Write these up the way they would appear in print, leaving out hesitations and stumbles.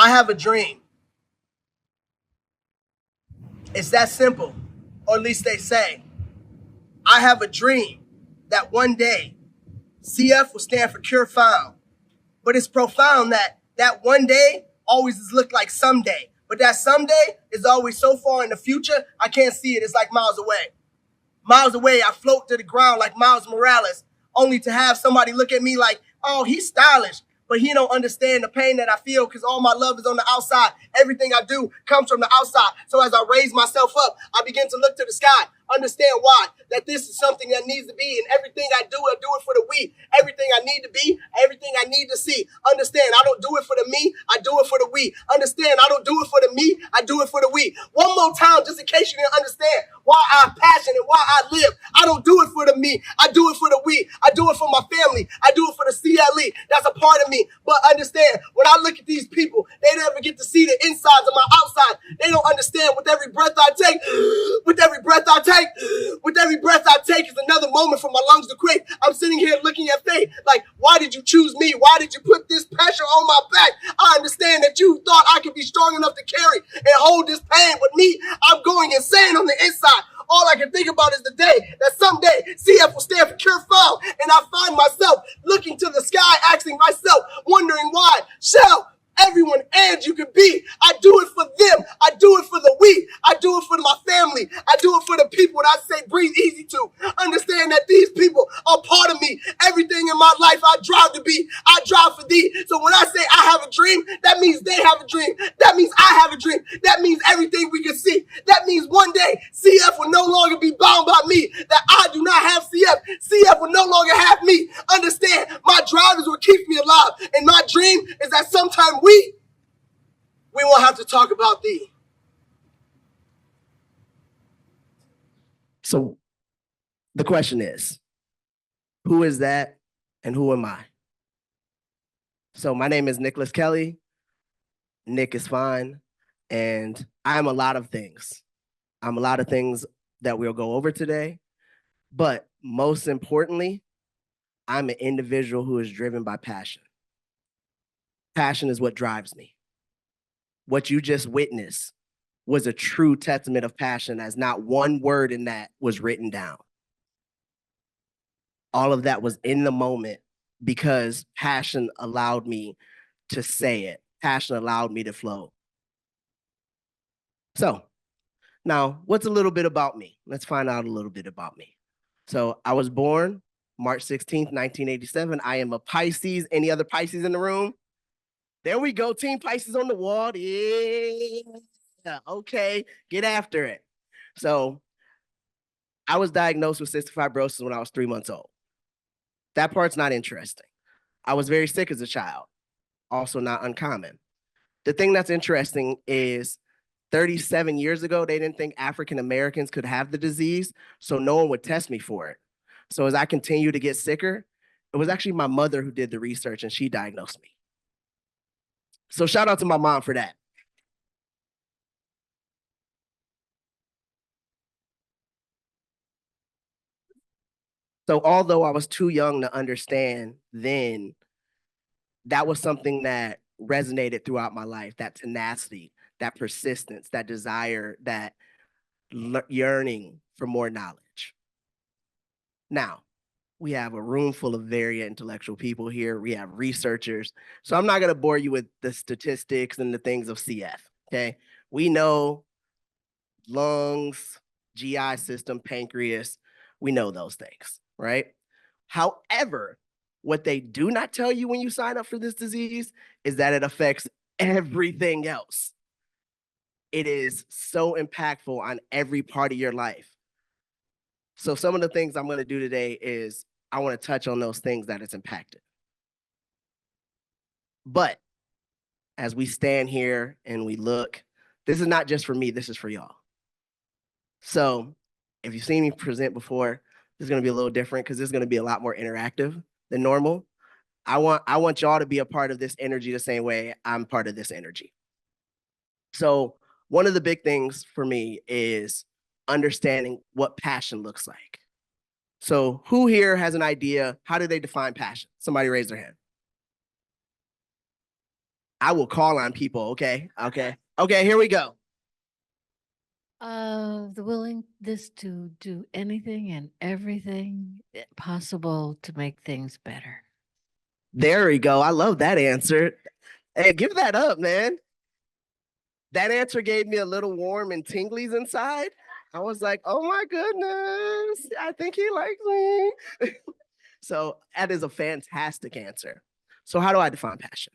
I have a dream. It's that simple, or at least they say. I have a dream that one day CF will stand for Cure Found. But it's profound that one day always look like someday. But that someday is always so far in the future, I can't see it. It's like miles away. Miles away, I float to the ground like Miles Morales, only to have somebody look at me like, oh, he's stylish. But he don't understand the pain that I feel because all my love is on the outside. Everything I do comes from the outside. So as I raise myself up, I begin to look to the sky, understand why, that this is something that needs to be. And everything I do it for the we. Everything I need to be, everything I need to see. Understand, I don't do it for the me, I do it for the we. Understand, I don't do it for the me, I do it for the we. One more time, just in case you didn't understand why I'm passionate and why I live. I don't do it for the me, I do it for the we. I do it for my family, I do it for the CLE. That's a part of me. But understand, when I look at these people, they never get to see the insides of my outside. They don't understand with every breath I take, with every breath I take, with every breath I take is another moment for my lungs to quit. I'm sitting here looking at fate like, why did you choose me? Why did you put this pressure on my back? I understand that you thought I could be strong enough to carry and hold this pain. With me, I'm going insane on the inside. All I can think about is the day that someday CF will stand for Cure Found, and I find myself looking to the sky, asking myself, wondering why. Shall everyone and you can be. I do it for them. I do it for the we. I do it for my family. I do it for the people that I say breathe easy to. Understand that these people are part of me. Everything in my life I drive to be. I drive for thee. So when I say I have a dream, that means they have a dream. That means I have a dream. That means everything we can see. That means one day CF will no longer be bound by me. That I do not have CF. CF will no longer have me. Understand, my drive is what keeps me alive. And my dream is that sometime we won't have to talk about thee. So the question is, who is that and who am I? So my name is Nicholas Kelly. Nick is fine. And I'm a lot of things. I'm a lot of things that we'll go over today. But most importantly, I'm an individual who is driven by passion. Passion is what drives me. What you just witnessed was a true testament of passion, as not one word in that was written down. All of that was in the moment because passion allowed me to say it. Passion allowed me to flow. So now, what's a little bit about me? Let's find out a little bit about me. So I was born March 16th, 1987. I am a Pisces. Any other Pisces in the room? There we go. Team Pisces on the wall. Yeah, okay. Get after it. So I was diagnosed with cystic fibrosis when I was 3 months old. That part's not interesting. I was very sick as a child. Also not uncommon. The thing that's interesting is 37 years ago, they didn't think African Americans could have the disease, so no one would test me for it. So as I continued to get sicker, it was actually my mother who did the research and she diagnosed me. So shout out to my mom for that. So although I was too young to understand then, that was something that resonated throughout my life, that tenacity, that persistence, that desire, that yearning for more knowledge. Now, we have a room full of very intellectual people here. We have researchers. So I'm not going to bore you with the statistics and the things of CF, okay? We know lungs, GI system, pancreas, we know those things, right? However, what they do not tell you when you sign up for this disease is that it affects everything else. It is so impactful on every part of your life. So some of the things I'm going to do today is I want to touch on those things that it's impacted. But as we stand here and we look, this is not just for me, this is for y'all. So if you've seen me present before, this is going to be a little different because this is going to be a lot more interactive than normal. I want y'all to be a part of this energy the same way I'm part of this energy. So one of the big things for me is understanding what passion looks like. So who here has an idea? How do they define passion? Somebody raise their hand. I will call on people. Okay. Here we go. The willingness to do anything and everything possible to make things better. There we go. I love that answer. Hey, give that up, man. That answer gave me a little warm and tinglies inside. I was like, oh my goodness, I think he likes me. So that is a fantastic answer. So how do I define passion?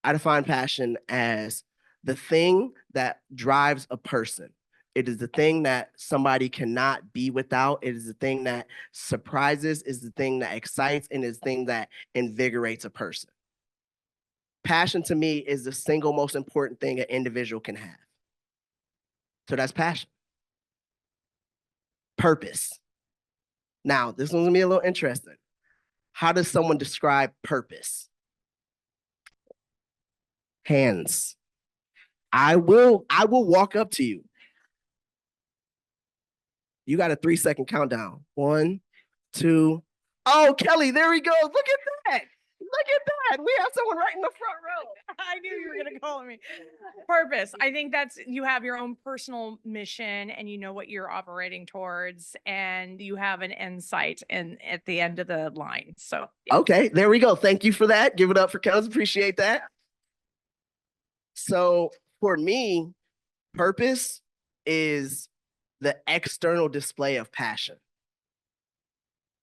I define passion as the thing that drives a person. It is the thing that somebody cannot be without. It is the thing that surprises, is the thing that excites, and is the thing that invigorates a person. Passion to me is the single most important thing an individual can have. So that's passion. Purpose. Now, this one's gonna be a little interesting. How does someone describe purpose? Hands. I will walk up to you. You got a 3-second countdown. 1, 2. Oh, Kelly, there we go. Look at that. Look at that. We have someone right in the front row. I knew you were going to call me. Purpose. I think that's, you have your own personal mission and you know what you're operating towards and you have an insight at the end of the line. So, yeah. Okay, there we go. Thank you for that. Give it up for Kelly. Appreciate that. So for me, purpose is the external display of passion.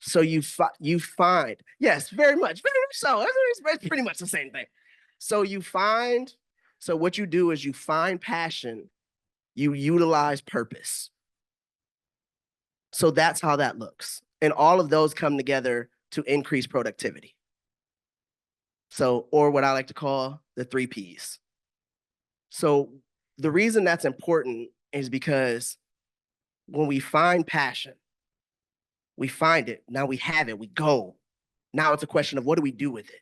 So you find, yes, very much so. It's pretty much the same thing. So what you do is you find passion, you utilize purpose. So that's how that looks. And all of those come together to increase productivity. So, or what I like to call the 3 Ps. So the reason that's important is because when we find passion, we find it, now we have it, we go. Now it's a question of what do we do with it?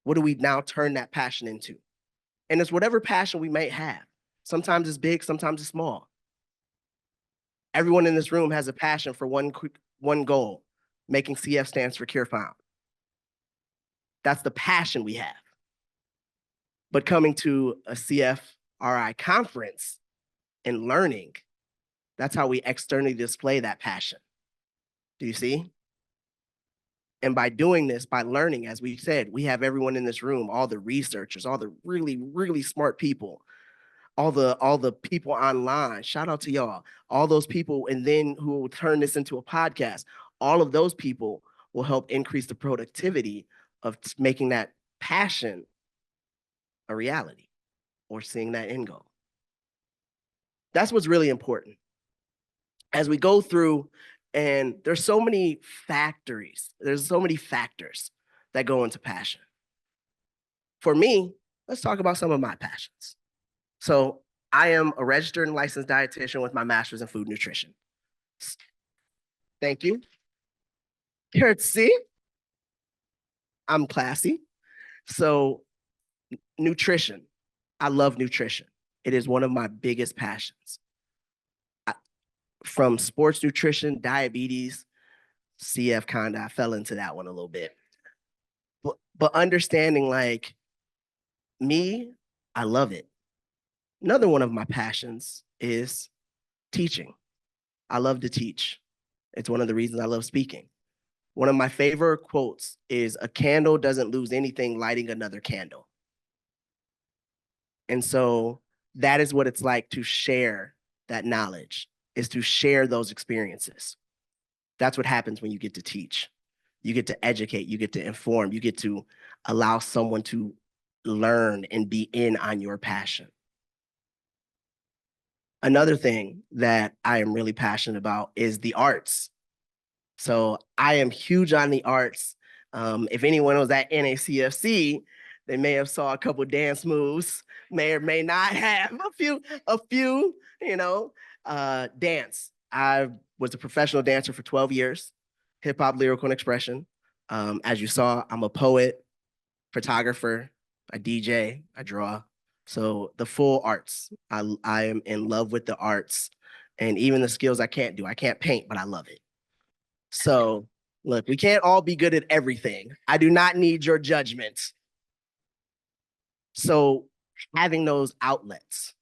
What do we now turn that passion into? And it's whatever passion we may have. Sometimes it's big, sometimes it's small. Everyone in this room has a passion for one goal, making CF stands for Cure Found. That's the passion we have. But coming to a CFRI conference and learning, that's how we externally display that passion. Do you see? And by doing this, by learning, as we said, we have everyone in this room, all the researchers, all the really, really smart people, all the people online. Shout out to y'all. All those people, and then who will turn this into a podcast. All of those people will help increase the productivity of making that passion a reality or seeing that end goal. That's what's really important. As we go through, and there's so many factors that go into passion. For me, let's talk about some of my passions. So I am a registered and licensed dietitian with my master's in food nutrition. Thank you. Curtsy. I'm classy. So nutrition. I love nutrition. It is one of my biggest passions. From sports nutrition, diabetes, CF kinda, I fell into that one a little bit. But understanding like me, I love it. Another one of my passions is teaching. I love to teach. It's one of the reasons I love speaking. One of my favorite quotes is, "A candle doesn't lose anything lighting another candle." And so that is what it's like to share that knowledge, is to share those experiences. That's what happens when you get to teach. You get to educate, you get to inform, you get to allow someone to learn and be in on your passion. Another thing that I am really passionate about is the arts. So I am huge on the arts. If anyone was at NACFC, they may have saw a couple dance moves, may or may not have a few, dance. I was a professional dancer for 12 years, hip hop, lyrical, and expression. As you saw, I'm a poet, photographer, a DJ, I draw. So the full arts. I am in love with the arts, and even the skills I can't do. I can't paint, but I love it. So look, we can't all be good at everything. I do not need your judgment. So having those outlets,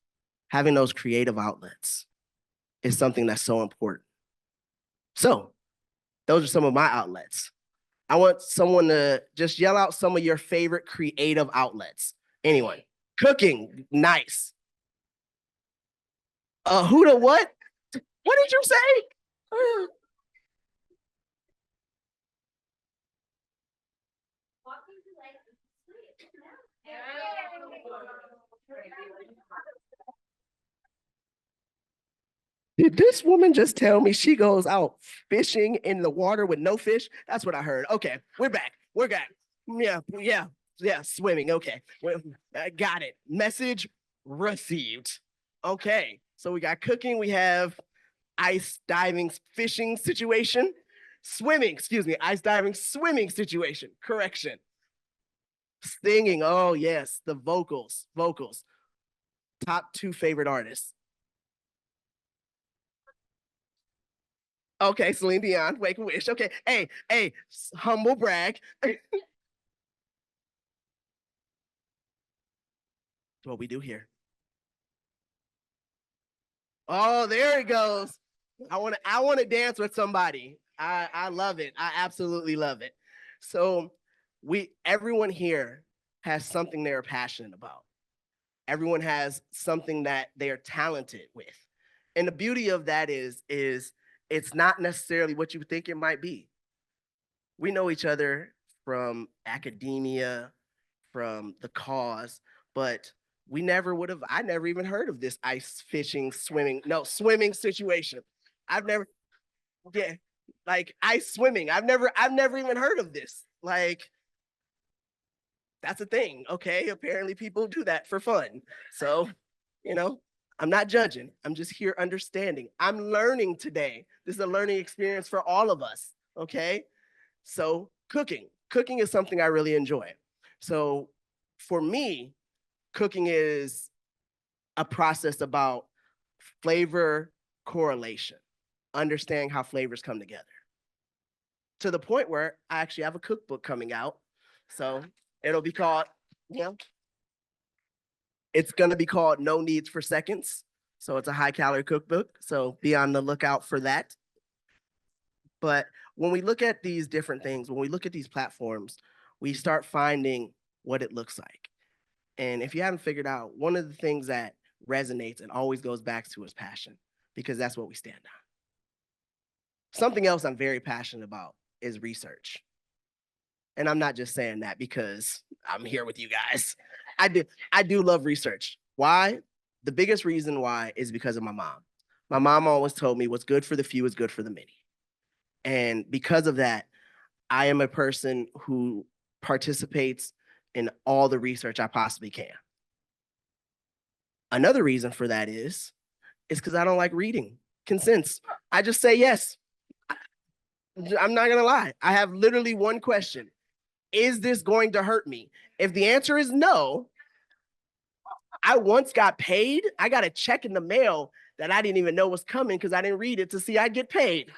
having those creative outlets is something that's so important. So those are some of my outlets. I want someone to just yell out some of your favorite creative outlets. Anyone? Cooking, nice. Who to what? What did you say? Did this woman just tell me she goes out fishing in the water with no fish? That's what I heard. Okay, we're back. We're back. Yeah, swimming. Okay, I got it. Message received. Okay, so we got cooking. We have ice diving fishing situation. Swimming, excuse me, ice diving swimming situation. Correction. Singing. Oh, yes, the vocals. Top 2 favorite artists. Okay, Celine Dion, Wake a Wish. Okay, hey, humble brag. What we do here. Oh, there it goes. I want to dance with somebody. I love it. I absolutely love it. So everyone here has something they're passionate about. Everyone has something that they are talented with. And the beauty of that is it's not necessarily what you think it might be. We know each other from academia, from the cause, but I never even heard of this ice fishing, swimming situation. I've never, yeah, like ice swimming. I've never even heard of this. Like, that's a thing. Okay. Apparently people do that for fun. So, I'm not judging. I'm just here understanding. I'm learning today. This is a learning experience for all of us. Okay. So cooking is something I really enjoy. So for me, cooking is a process about flavor correlation, understanding how flavors come together. To the point where I actually have a cookbook coming out. So it'll be called, it's going to be called No Needs for Seconds. So it's a high calorie cookbook. So be on the lookout for that. But when we look at these different things, when we look at these platforms, we start finding what it looks like. And if you haven't figured out, one of the things that resonates and always goes back to is passion, because that's what we stand on. Something else I'm very passionate about is research. And I'm not just saying that because I'm here with you guys. I do love research. Why? The biggest reason why is because of my mom. My mom always told me what's good for the few is good for the many. And because of that, I am a person who participates in all the research I possibly can. Another reason for that is because I don't like reading consents. I just say yes. I'm not gonna lie. I have literally one question. Is this going to hurt me? If the answer is no, I once got paid. I got a check in the mail that I didn't even know was coming because I didn't read it to see I'd get paid.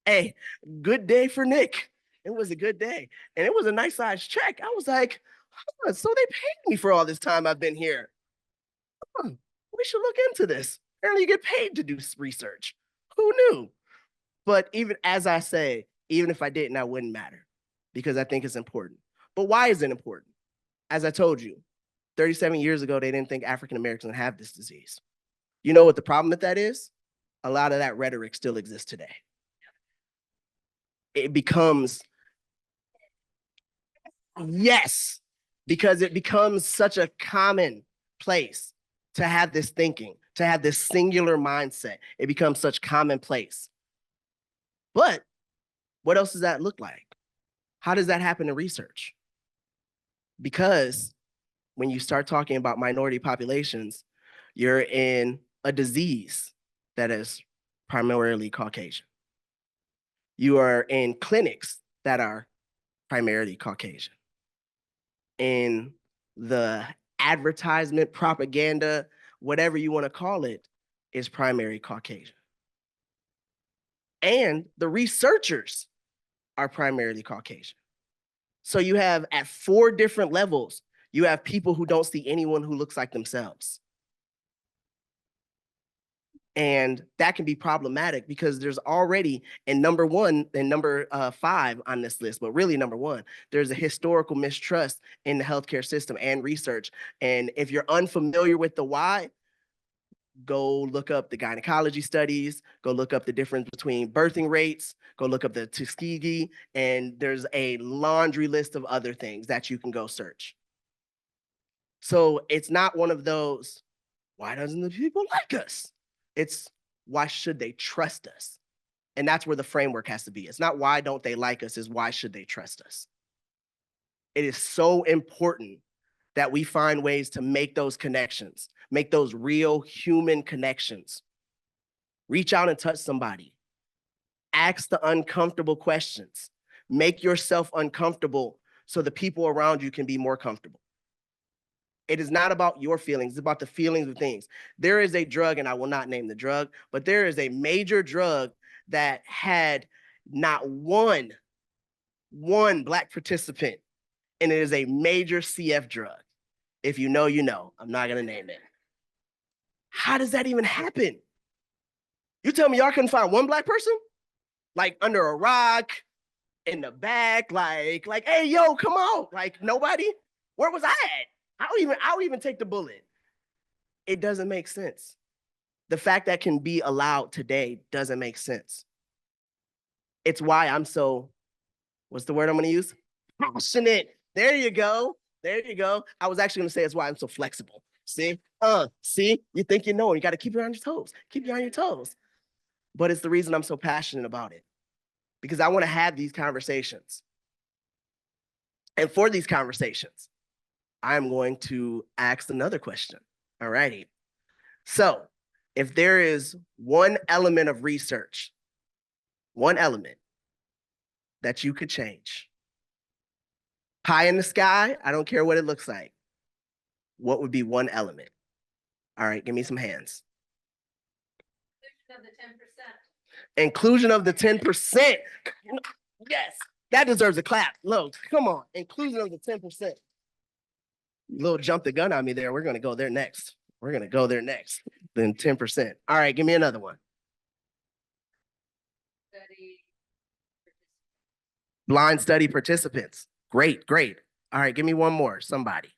Hey, good day for Nick. It was a good day. And it was a nice size check. I was like, huh, so they paid me for all this time I've been here. Huh, we should look into this. Apparently you get paid to do research. Who knew? But even as I say, even if I didn't, that wouldn't matter because I think it's important. But why is it important? As I told you, 37 years ago, they didn't think African Americans would have this disease. You know what the problem with that is? A lot of that rhetoric still exists today. It becomes, yes, because it becomes such a common place to have this thinking, to have this singular mindset. It becomes such commonplace. But what else does that look like? How does that happen in research? Because when you start talking about minority populations, you're in a disease that is primarily Caucasian. You are in clinics that are primarily Caucasian. In the advertisement, propaganda, whatever you want to call it, is primarily Caucasian. And the researchers are primarily Caucasian. So you have at 4 different levels, You have people who don't see anyone who looks like themselves. And that can be problematic because there's already, in number 5 on this list, but really number 1, there's a historical mistrust in the healthcare system and research. And if you're unfamiliar with the why, go look up the gynecology studies, go look up the difference between birthing rates, go look up the Tuskegee, and there's a laundry list of other things that you can go search. So it's not one of those, why doesn't the people like us? It's why should they trust us? And that's where the framework has to be. It's not why don't they like us, it's why should they trust us? It is so important that we find ways to make those connections, make those real human connections. Reach out and touch somebody. Ask the uncomfortable questions. Make yourself uncomfortable so the people around you can be more comfortable. It is not about your feelings, it's about the feelings of things. There is a drug, and I will not name the drug, but there is a major drug that had not one Black participant, and it is a major CF drug. If you know, you know. I'm not gonna name it. How does that even happen? You tell me y'all couldn't find one Black person? Like under a rock, in the back, like, hey, yo, come on. Like, nobody? Where was I at? I'll even take the bullet. It doesn't make sense. The fact that can be allowed today doesn't make sense. It's why I'm so, what's the word I'm gonna use? Passionate. There you go. There you go. I was actually gonna say it's why I'm so flexible. See? See? You think you know, and you gotta keep you on your toes. Keep you on your toes. But it's the reason I'm so passionate about it. Because I wanna have these conversations. And for these conversations, I'm going to ask another question. All righty. So if there is one element of research, one element that you could change, pie in the sky, I don't care what it looks like, what would be one element? All right, give me some hands. Inclusion of the 10%. Yes, that deserves a clap. Look, come on, inclusion of the 10%. Little jump the gun on me there. We're going to go there next. We're going to go there next. Then 10%. All right, give me another one. Blind study participants. Great, great. All right, give me one more, somebody.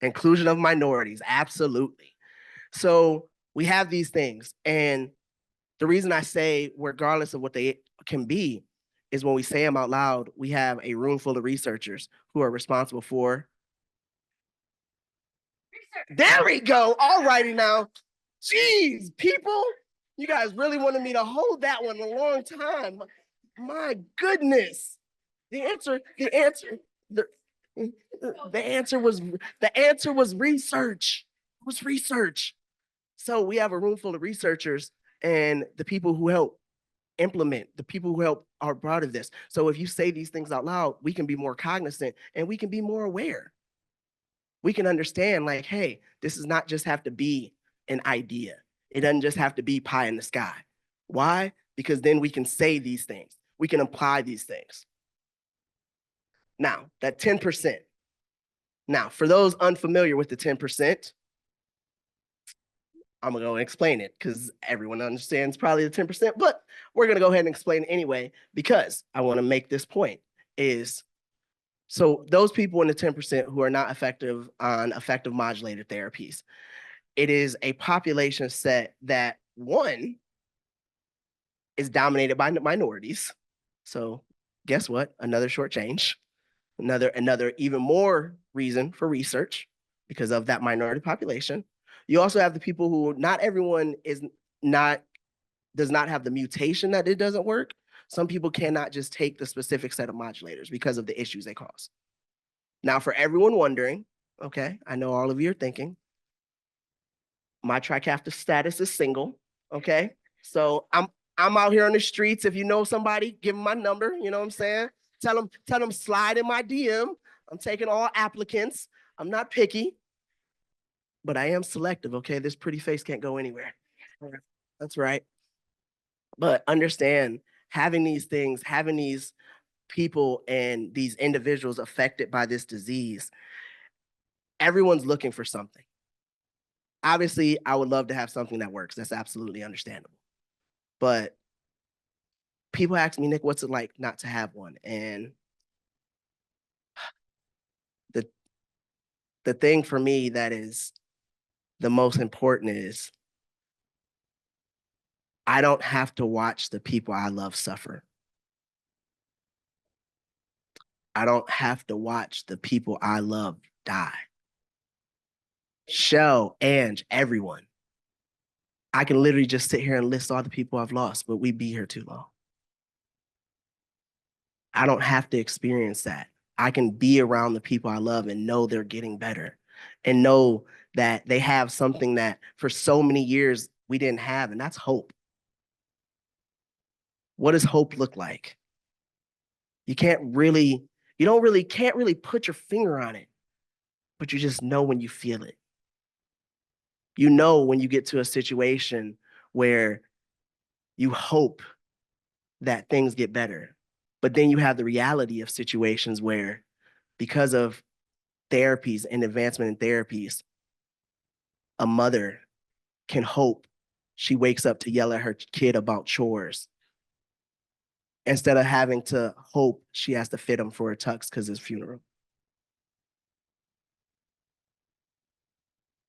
Inclusion of minorities, absolutely. So we have these things. And the reason I say, regardless of what they can be, is when we say them out loud, we have a room full of researchers who are responsible for. There we go. All righty now. Jeez, people, you guys really wanted me to hold that one a long time. My goodness. The answer was research. It was research. So we have a room full of researchers and the people who help implement, the people who help are proud of this. So if you say these things out loud, we can be more cognizant and we can be more aware. We can understand like, hey, this does not just have to be an idea. It doesn't just have to be pie in the sky. Why? Because then we can say these things. We can apply these things. Now, that 10%. Now, for those unfamiliar with the 10%, I'm gonna go and explain it because everyone understands probably the 10%, but we're gonna go ahead and explain it anyway because I wanna make this point is, so those people in the 10% who are not effective on effective modulator therapies, it is a population set that one is dominated by minorities. So guess what? Another shortchange, another even more reason for research because of that minority population. You also have the people who not everyone does not have the mutation that it doesn't work. Some people cannot just take the specific set of modulators because of the issues they cause. Now, for everyone wondering, okay, I know all of you are thinking, my Trikafta status is single, okay? So I'm out here on the streets. If you know somebody, give them my number, you know what I'm saying? Tell them slide in my DM. I'm taking all applicants. I'm not picky, but I am selective, okay? This pretty face can't go anywhere. That's right. But understand, having these things, having these people and these individuals affected by this disease, everyone's looking for something. Obviously, I would love to have something that works. That's absolutely understandable. But people ask me, Nick, what's it like not to have one? And the thing for me that is the most important is I don't have to watch the people I love suffer. I don't have to watch the people I love die. Shell, Ange, everyone. I can literally just sit here and list all the people I've lost, but we'd be here too long. I don't have to experience that. I can be around the people I love and know they're getting better and know that they have something that for so many years we didn't have, and that's hope. What does hope look like? You can't really put your finger on it, but you just know when you feel it. You know when you get to a situation where you hope that things get better, but then you have the reality of situations where because of therapies and advancement in therapies, a mother can hope she wakes up to yell at her kid about chores instead of having to hope she has to fit him for a tux because his funeral.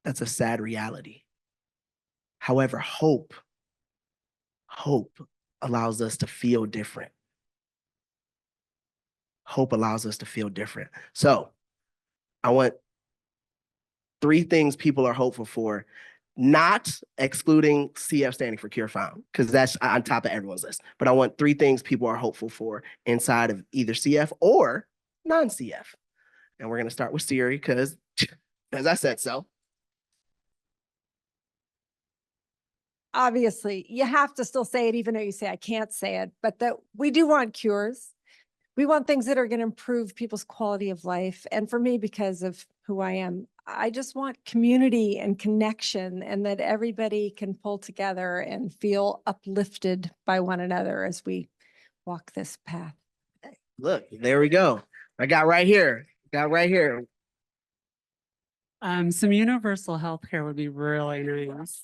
That's a sad reality. However, hope allows us to feel different. Hope allows us to feel different. So I want 3 things people are hopeful for, not excluding CF standing for cure found, because that's on top of everyone's list. But I want 3 things people are hopeful for inside of either CF or non-CF. And we're going to start with Siri because I said so. Obviously, you have to still say it, even though you say I can't say it, but that we do want cures. We want things that are going to improve people's quality of life. And for me, because of who I am, I just want community and connection, and that everybody can pull together and feel uplifted by one another as we walk this path. Look, there we go. I got right here. Some universal health care would be really nice.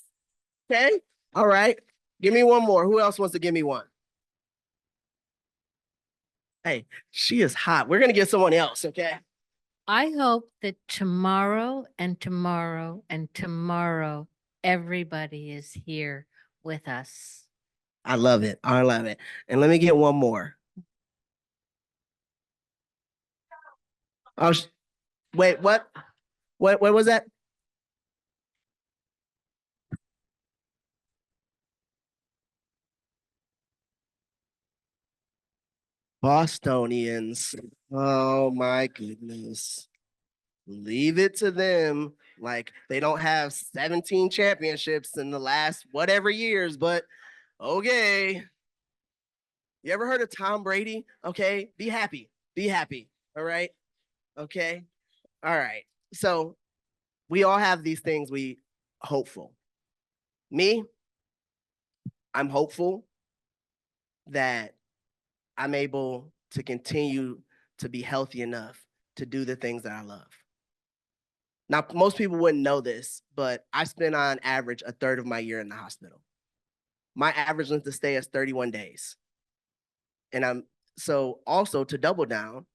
Okay. All right. Give me one more. Who else wants to give me one? Hey, she is hot. We're going to get someone else, okay? I hope that tomorrow and tomorrow and tomorrow, everybody is here with us. I love it. I love it. And let me get one more. Oh, wait, what? What was that? Bostonians. Oh my goodness. Leave it to them. Like they don't have 17 championships in the last whatever years, but okay. You ever heard of Tom Brady? Okay, be happy. Be happy. All right. Okay. All right. So we all have these things we hopeful. Me, I'm hopeful that I'm able to continue to be healthy enough to do the things that I love. Now, most people wouldn't know this, but I spend on average a third of my year in the hospital. My average length of stay is 31 days. And so also to double down,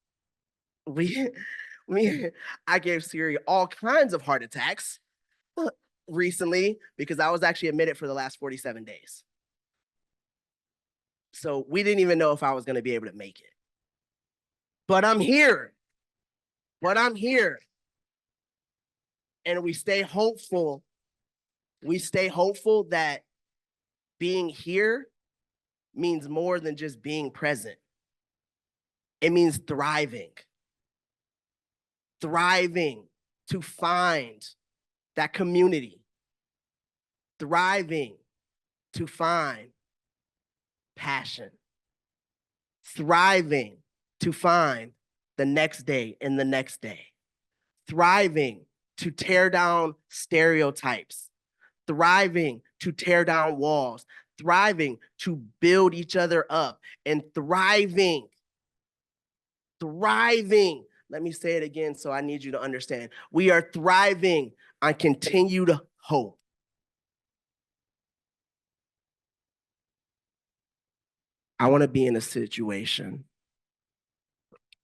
I gave Siri all kinds of heart attacks recently because I was actually admitted for the last 47 days. So we didn't even know if I was going to be able to make it. But I'm here. And we stay hopeful. We stay hopeful that being here means more than just being present. It means thriving. Thriving to find that community. Thriving to find passion. Thriving to find the next day and the next day. Thriving to tear down stereotypes. Thriving to tear down walls. Thriving to build each other up. And thriving thriving. Let me say it again, so I need you to understand. We are thriving on continued hope. I want to be in a situation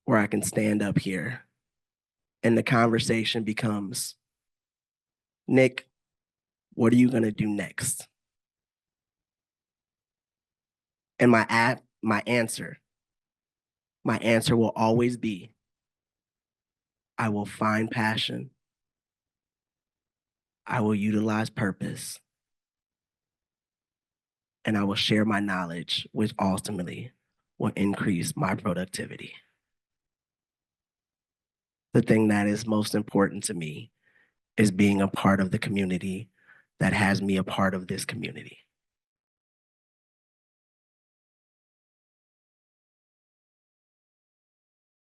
where I can stand up here and the conversation becomes, Nick, what are you going to do next? And my answer will always be, I will find passion. I will utilize purpose. And I will share my knowledge, which ultimately will increase my productivity. The thing that is most important to me is being a part of the community that has me a part of this community.